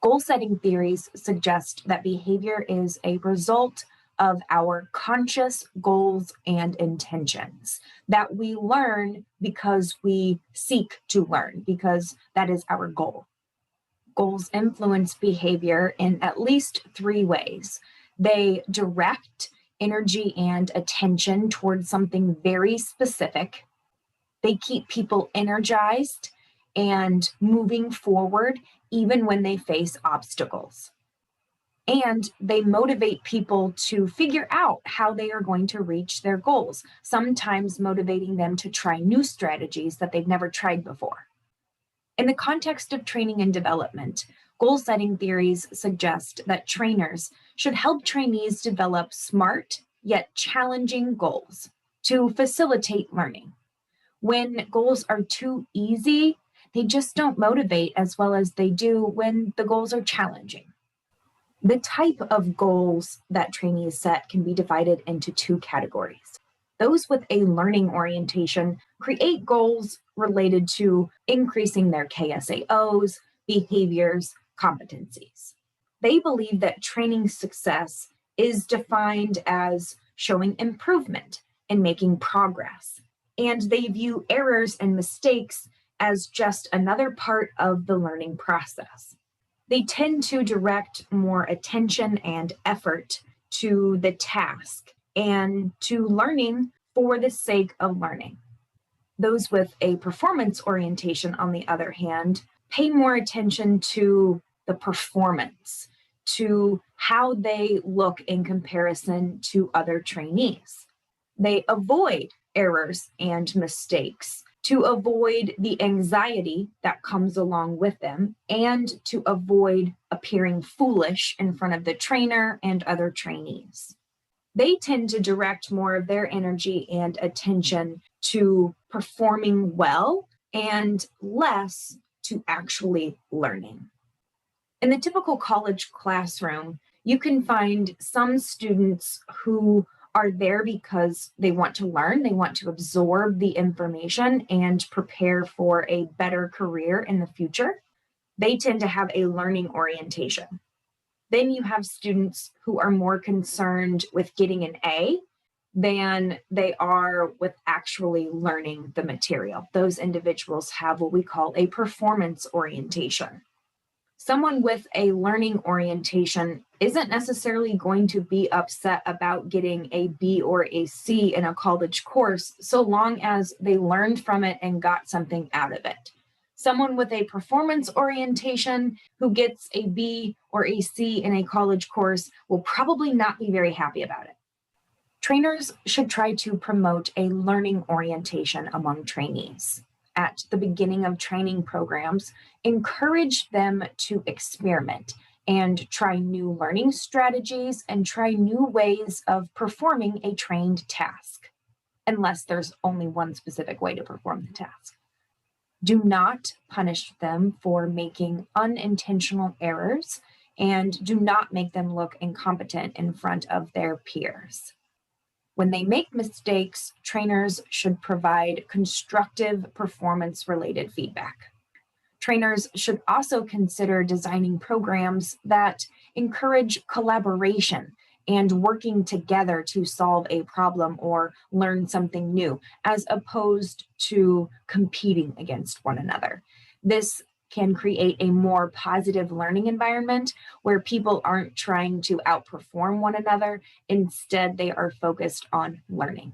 Goal setting theories suggest that behavior is a result of our conscious goals and intentions, that we learn because we seek to learn, because that is our goal. Goals influence behavior in at least three ways. They direct energy and attention towards something very specific. They keep people energized and moving forward even when they face obstacles. And they motivate people to figure out how they are going to reach their goals, sometimes motivating them to try new strategies that they've never tried before. In the context of training and development, goal setting theories suggest that trainers should help trainees develop smart yet challenging goals to facilitate learning. When goals are too easy, they just don't motivate as well as they do when the goals are challenging. The type of goals that trainees set can be divided into two categories. Those with a learning orientation create goals related to increasing their KSAOs, behaviors, competencies. They believe that training success is defined as showing improvement and making progress, and they view errors and mistakes as just another part of the learning process. They tend to direct more attention and effort to the task and to learning for the sake of learning. Those with a performance orientation, on the other hand, pay more attention to the performance, to how they look in comparison to other trainees. They avoid errors and mistakes to avoid the anxiety that comes along with them and to avoid appearing foolish in front of the trainer and other trainees. They tend to direct more of their energy and attention to performing well and less to actually learning. In the typical college classroom, you can find some students who are there because they want to learn, they want to absorb the information and prepare for a better career in the future. They tend to have a learning orientation. Then you have students who are more concerned with getting an A than they are with actually learning the material. Those individuals have what we call a performance orientation. Someone with a learning orientation isn't necessarily going to be upset about getting a B or a C in a college course so long as they learned from it and got something out of it. Someone with a performance orientation who gets a B or a C in a college course will probably not be very happy about it. Trainers should try to promote a learning orientation among trainees. At the beginning of training programs, encourage them to experiment and try new learning strategies and try new ways of performing a trained task, unless there's only one specific way to perform the task. Do not punish them for making unintentional errors, and do not make them look incompetent in front of their peers. When they make mistakes, trainers should provide constructive performance-related feedback. Trainers should also consider designing programs that encourage collaboration and working together to solve a problem or learn something new, as opposed to competing against one another. This can create a more positive learning environment where people aren't trying to outperform one another. Instead, they are focused on learning.